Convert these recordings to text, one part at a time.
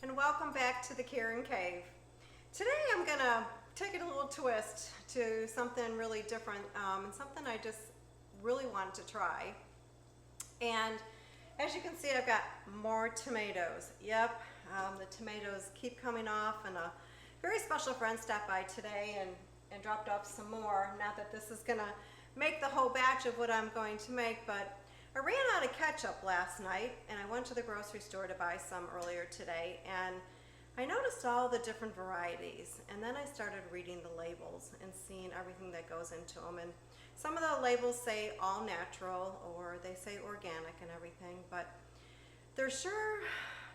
And welcome back to the KarenKave. Today I'm gonna take it a little twist to something really different and something I just really wanted to try. And as you can see, I've got more tomatoes. Yep, the tomatoes keep coming off, and a very special friend stopped by today and dropped off some more. Not that this is gonna make the whole batch of what I'm going to make, but I ran out of ketchup last night and I went to the grocery store to buy some earlier today, and I noticed all the different varieties, and then I started reading the labels and seeing everything that goes into them. And some of the labels say all natural or they say organic and everything, but there's sure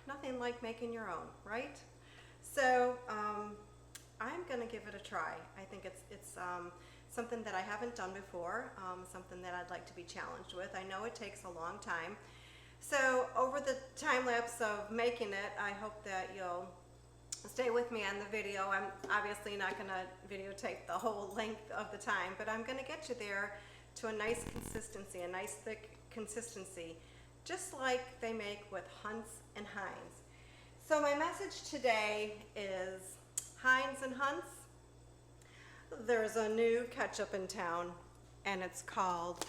nothing like making your own, right? So I'm gonna give it a try. I think it's something that I haven't done before, something that I'd like to be challenged with. I know it takes a long time. So over the time lapse of making it, I hope that you'll stay with me on the video. I'm obviously not gonna videotape the whole length of the time, but I'm gonna get you there to a nice consistency, a nice thick consistency, just like they make with Hunt's and Heinz. So my message today is Heinz and Hunt's. There's a new ketchup in town, and it's called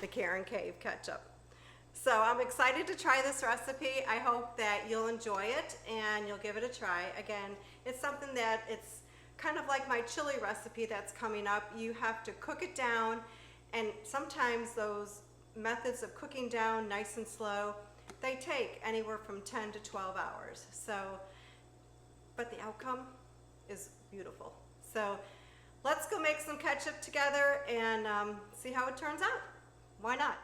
the KarenKave ketchup. So I'm excited to try this recipe. I hope that you'll enjoy it and you'll give it a try. Again, it's something that it's kind of like my chili recipe that's coming up. You have to cook it down, and sometimes those methods of cooking down nice and slow, they take anywhere from 10 to 12 hours. So, but the outcome is beautiful. So let's go make some ketchup together and see how it turns out. Why not?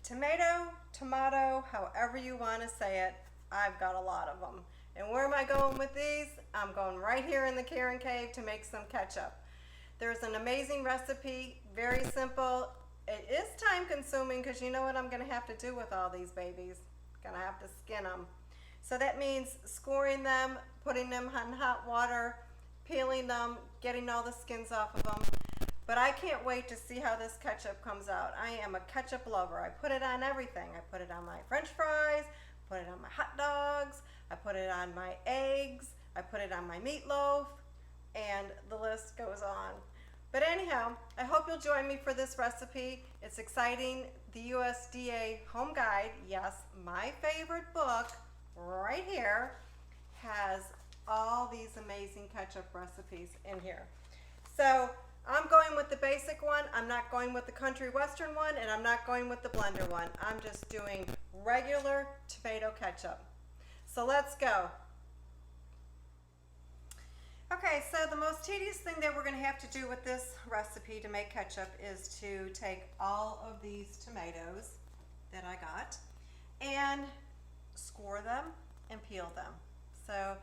Tomato, however you want to say it, I've got a lot of them. And where am I going with these? I'm going right here in the KarenKave to make some ketchup. There's an amazing recipe, very simple. It is time consuming because you know what I'm going to have to do with all these babies. Gonna have to skin them. So that means scoring them, putting them in hot water, peeling them, getting all the skins off of them. But I can't wait to see how this ketchup comes out. I am a ketchup lover. I put it on everything. I put it on my French fries, put it on my hot dogs, I put it on my eggs, I put it on my meatloaf, and the list goes on. But anyhow, I hope you'll join me for this recipe. It's exciting. The USDA Home Guide, yes, my favorite book right here, has all these amazing ketchup recipes in here. So I'm going with the basic one. I'm not going with the country western one, and I'm not going with the blender one. I'm just doing regular tomato ketchup. So let's go. Okay, so the most tedious thing that we're going to have to do with this recipe to make ketchup is to take all of these tomatoes that I got and score them and peel them. So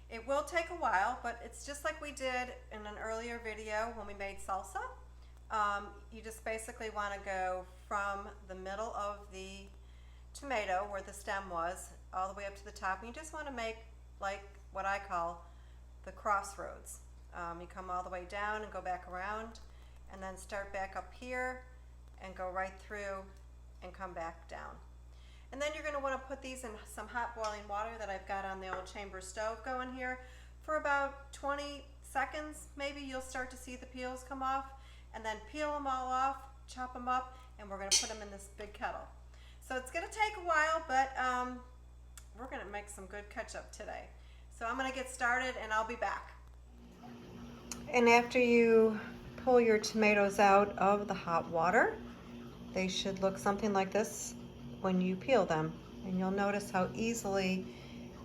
it will take a while, but it's just like we did in an earlier video when we made salsa. You just basically want to go from the middle of the tomato where the stem was all the way up to the top, and you just want to make like what I call the crossroads. You come all the way down and go back around, and then start back up here and go right through and come back down. And then you're going to want to put these in some hot boiling water that I've got on the old chamber stove going here for about 20 seconds. Maybe you'll start to see the peels come off, and then peel them all off, chop them up, and we're going to put them in this big kettle. So it's going to take a while, but we're going to make some good ketchup today. So I'm going to get started and I'll be back. And after you pull your tomatoes out of the hot water, they should look something like this when you peel them. And you'll notice how easily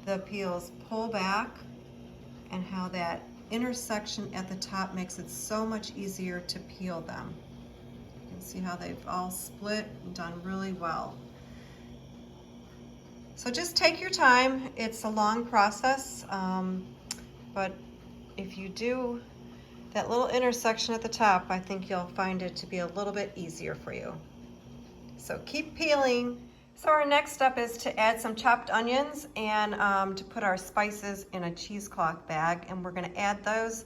the peels pull back and how that intersection at the top makes it so much easier to peel them. You can see how they've all split and done really well. So just take your time. It's a long process, but if you do that little intersection at the top, I think you'll find it to be a little bit easier for you. So keep peeling. So our next step is to add some chopped onions and to put our spices in a cheesecloth bag, and we're going to add those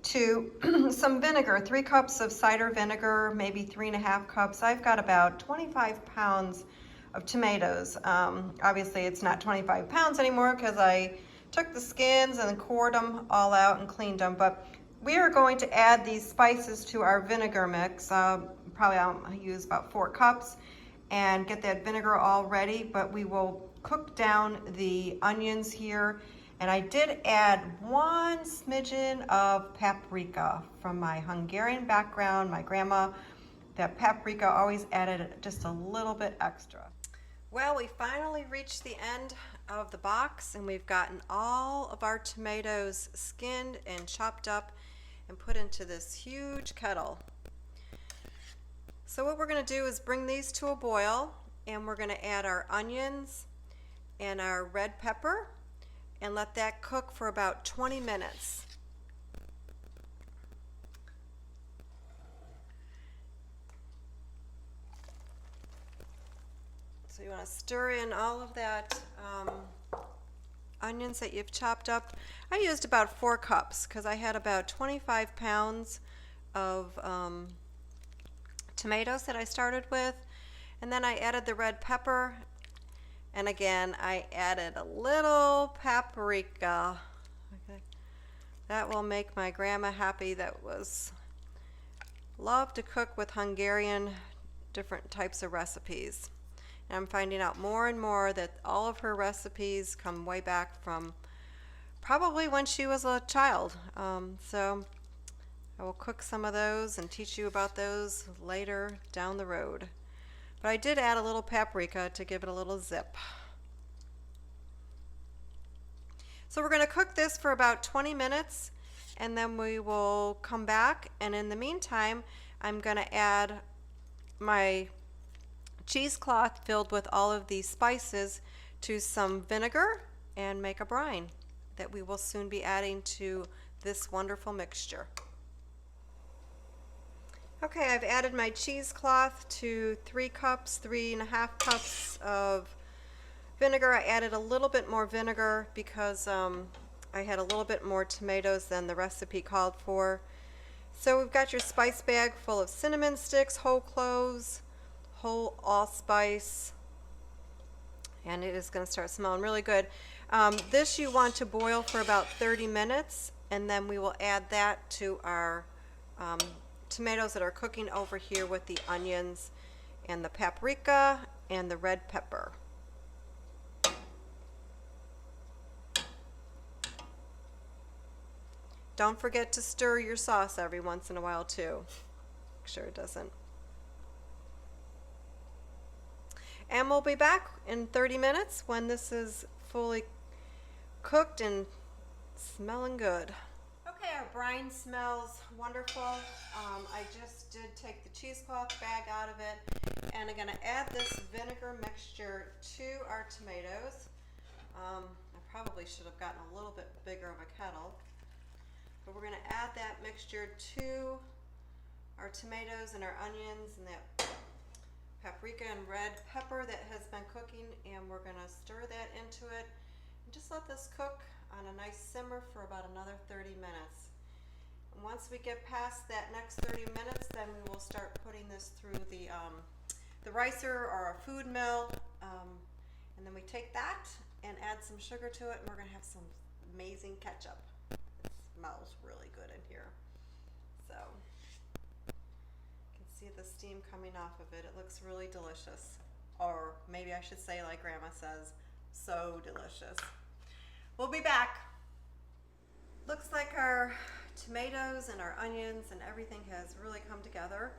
to some vinegar, 3 cups of cider vinegar, maybe 3.5 cups. I've got about 25 pounds of tomatoes. Obviously it's not 25 pounds anymore because I took the skins and cored them all out and cleaned them, but we are going to add these spices to our vinegar mix. Probably I'll use about 4 cups and get that vinegar all ready, but we will cook down the onions here. And I did add 1 smidgen of paprika. From my Hungarian background, my grandma, that paprika always added just a little bit extra. Well, we finally reached the end of the box and we've gotten all of our tomatoes skinned and chopped up and put into this huge kettle. So what we're going to do is bring these to a boil, and we're going to add our onions and our red pepper and let that cook for about 20 minutes. So you want to stir in all of that onions that you've chopped up. I used about 4 cups because I had about 25 pounds of tomatoes that I started with, and then I added the red pepper, and again I added a little paprika. Okay. That will make my grandma happy. That was loved to cook with Hungarian different types of recipes. And I'm finding out more and more that all of her recipes come way back from probably when she was a child. So I will cook some of those and teach you about those later down the road. But I did add a little paprika to give it a little zip. So we're going to cook this for about 20 minutes and then we will come back, and in the meantime I'm going to add my cheesecloth filled with all of these spices to some vinegar and make a brine that we will soon be adding to this wonderful mixture. Okay, I've added my cheesecloth to 3.5 cups of vinegar. I added a little bit more vinegar because I had a little bit more tomatoes than the recipe called for. So we've got your spice bag full of cinnamon sticks, whole cloves, whole allspice, and it is going to start smelling really good. This you want to boil for about 30 minutes, and then we will add that to our tomatoes that are cooking over here with the onions and the paprika and the red pepper. Don't forget to stir your sauce every once in a while too. Make sure it doesn't. And we'll be back in 30 minutes when this is fully cooked and smelling good. Okay, our brine smells wonderful. I just did take the cheesecloth bag out of it, and I'm going to add this vinegar mixture to our tomatoes. I probably should have gotten a little bit bigger of a kettle, but we're going to add that mixture to our tomatoes and our onions and that paprika and red pepper that has been cooking, and we're going to stir that into it and just let this cook on a nice simmer for about another 30 minutes. And once we get past that next 30 minutes, then we will start putting this through the ricer or a food mill, and then we take that and add some sugar to it, and we're going to have some amazing ketchup. It smells really good in here. So you can see the steam coming off of it. It looks really delicious, or maybe I should say, like Grandma says, so delicious. We'll be back. Looks like our tomatoes and our onions and everything has really come together.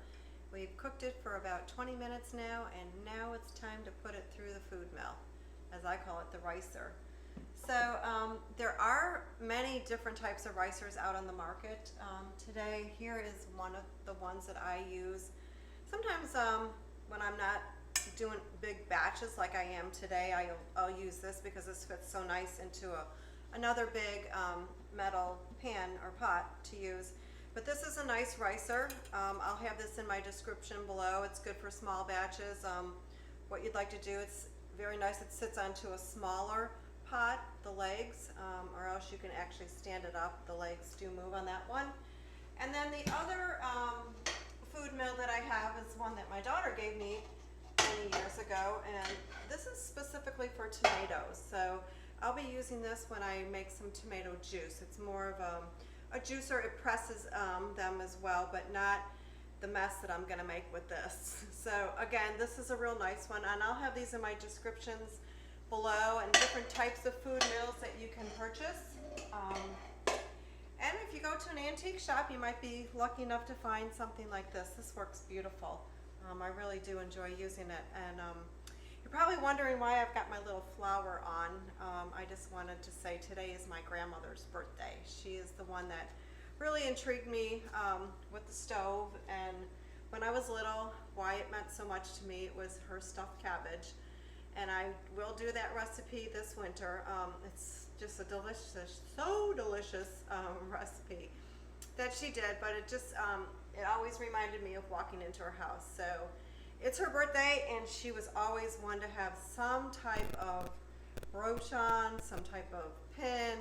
We've cooked it for about 20 minutes now, and now it's time to put it through the food mill, as I call it, the ricer. So there are many different types of ricers out on the market today. Here is one of the ones that I use. Sometimes when I'm not doing big batches like I am today, I'll use this because this fits so nice into another big metal pan or pot to use. But this is a nice ricer. I'll have this in my description below. It's good for small batches. What you'd like to do, it's very nice. It sits onto a smaller pot, the legs, or else you can actually stand it up. The legs do move on that one. And then the other food mill that I have is one that my daughter gave me, and many years ago, and this is specifically for tomatoes. So I'll be using this when I make some tomato juice. It's more of a juicer. It presses them as well, but not the mess that I'm gonna make with this. So again, this is a real nice one, and I'll have these in my descriptions below, and different types of food meals that you can purchase. And if you go to an antique shop, you might be lucky enough to find something like this. This works beautiful. I really do enjoy using it. And you're probably wondering why I've got my little flower on. I just wanted to say today is my grandmother's birthday. She is the one that really intrigued me with the stove. And when I was little, why it meant so much to me, it was her stuffed cabbage. And I will do that recipe this winter. It's just a delicious, so delicious recipe that she did, but it just, it always reminded me of walking into her house. So it's her birthday, and she was always one to have some type of brooch on, some type of pin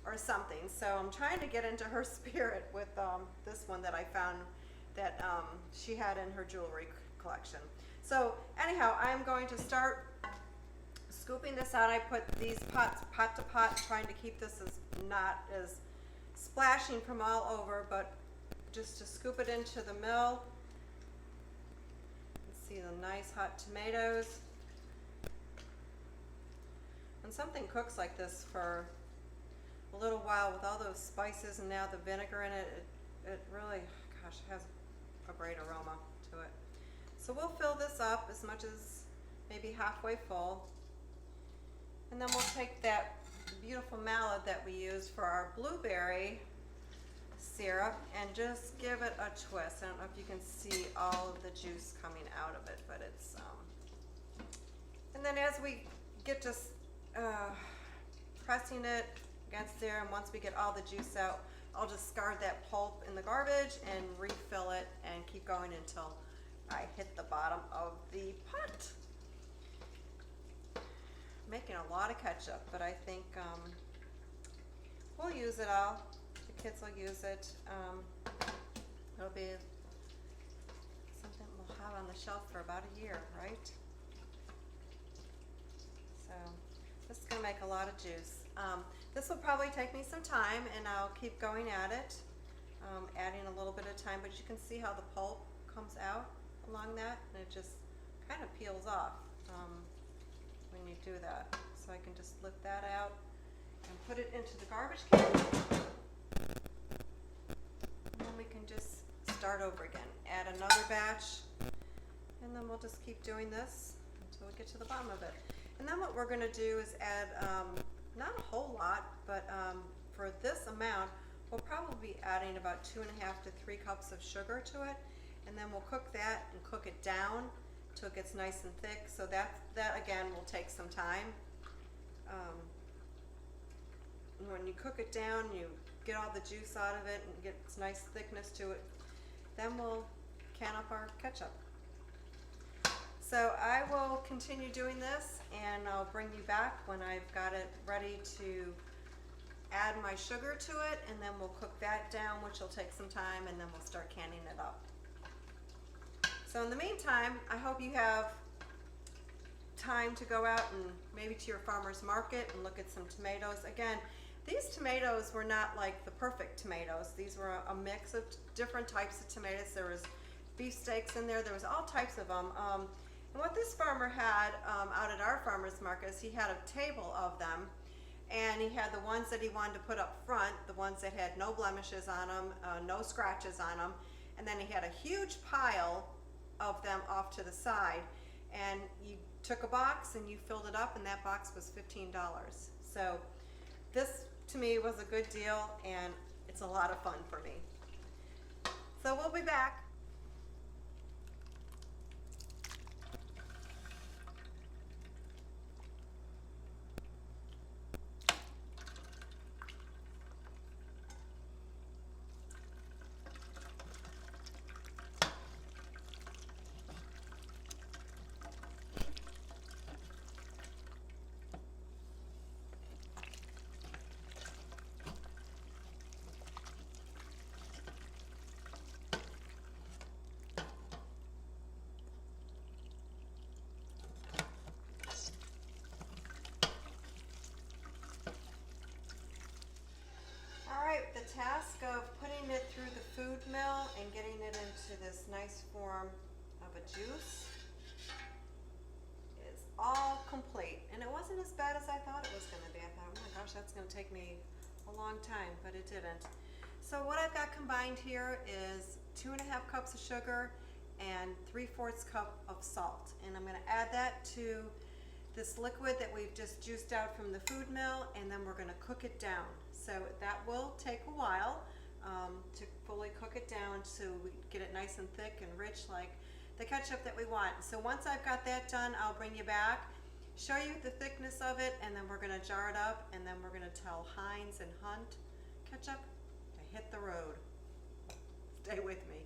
or something. So I'm trying to get into her spirit with this one that I found that she had in her jewelry collection. So anyhow, I'm going to start scooping this out. I put these pots pot to pot, trying to keep this as not as splashing from all over, but just to scoop it into the mill. You can see the nice hot tomatoes. When something cooks like this for a little while with all those spices and now the vinegar in it, it really, gosh, has a great aroma to it. So we'll fill this up as much as maybe halfway full. And then we'll take that beautiful mallet that we used for our blueberry syrup and just give it a twist. I don't know if you can see all of the juice coming out of it, but it's, and then as we get to pressing it against there, and once we get all the juice out, I'll discard that pulp in the garbage and refill it and keep going until I hit the bottom of the pot. Making a lot of ketchup, but I think we'll use it all. The kids will use it. It'll be something we'll have on the shelf for about a year, right? So this is going to make a lot of juice. This will probably take me some time, and I'll keep going at it, adding a little bit of time, but you can see how the pulp comes out along that, and it just kind of peels off when you do that. So I can just lift that out and put it into the garbage can, and then we can just start over again. Add another batch, and then we'll just keep doing this until we get to the bottom of it. And then what we're going to do is add, not a whole lot, but for this amount, we'll probably be adding about 2.5 to 3 cups of sugar to it, and then we'll cook that and cook it down till it gets nice and thick. So that again will take some time. When you cook it down, you get all the juice out of it and get its nice thickness to it, then we'll can up our ketchup. So I will continue doing this, and I'll bring you back when I've got it ready to add my sugar to it, and then we'll cook that down, which will take some time, and then we'll start canning it up. So in the meantime, I hope you have time to go out and maybe to your farmer's market and look at some tomatoes. Again, these tomatoes were not like the perfect tomatoes. These were a mix of different types of tomatoes. There was beefsteaks in there. There was all types of them. And what this farmer had out at our farmer's market is he had a table of them, and he had the ones that he wanted to put up front, the ones that had no blemishes on them, no scratches on them, and then he had a huge pile of them off to the side, and you took a box and you filled it up, and that box was $15. So this to me was a good deal, and it's a lot of fun for me. So we'll be back. putting it through the food mill and getting it into this nice form of a juice is all complete. And it wasn't as bad as I thought it was going to be. I thought, oh my gosh, that's going to take me a long time, but it didn't. So what I've got combined here is 2.5 cups of sugar and 3/4 cup of salt. And I'm going to add that to this liquid that we've just juiced out from the food mill, and then we're going to cook it down. So that will take a while to fully cook it down so we get it nice and thick and rich like the ketchup that we want. So once I've got that done, I'll bring you back, show you the thickness of it, and then we're going to jar it up, and then we're going to tell Heinz and Hunt ketchup to hit the road. Stay with me.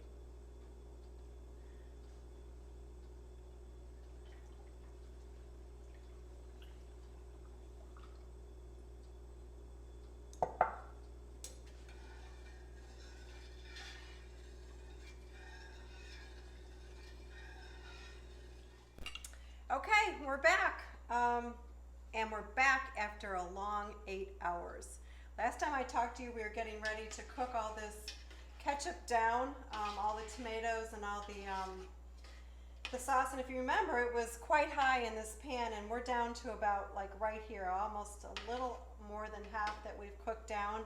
Okay, we're back. And we're back after a long 8 hours. Last time I talked to you, we were getting ready to cook all this ketchup down, all the tomatoes and all the sauce. And if you remember, it was quite high in this pan, and we're down to about like right here, almost a little more than half that we've cooked down.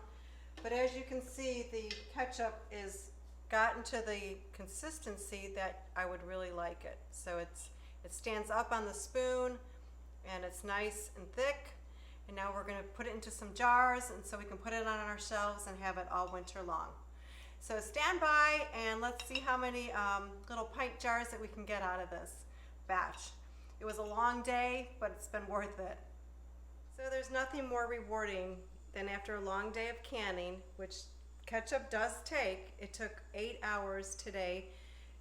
But as you can see, the ketchup is gotten to the consistency that I would really like it. So it stands up on the spoon, and it's nice and thick. And now we're going to put it into some jars, and so we can put it on our shelves and have it all winter long. So stand by and let's see how many little pint jars that we can get out of this batch. It was a long day, but it's been worth it. So there's nothing more rewarding than after a long day of canning, which ketchup does take. It took 8 hours today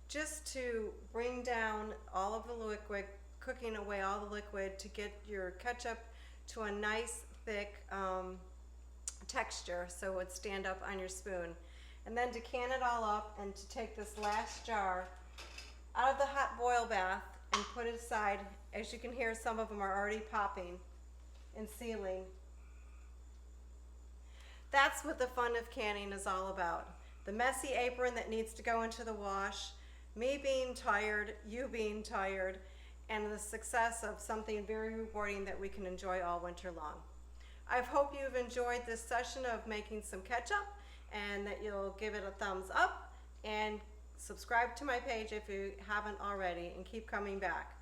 just to bring down all of the liquid, cooking away all the liquid to get your ketchup to a nice thick texture so it would stand up on your spoon. And then to can it all up and to take this last jar out of the hot boil bath and put it aside. As you can hear, some of them are already popping and sealing. That's what the fun of canning is all about. The messy apron that needs to go into the wash, me being tired, you being tired, and the success of something very rewarding that we can enjoy all winter long. I hope you've enjoyed this session of making some ketchup, and that you'll give it a thumbs up and subscribe to my page if you haven't already, and keep coming back.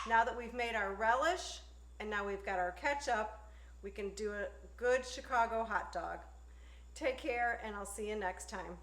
Now that we've made our relish and now we've got our ketchup, we can do a good Chicago hot dog. Take care, and I'll see you next time.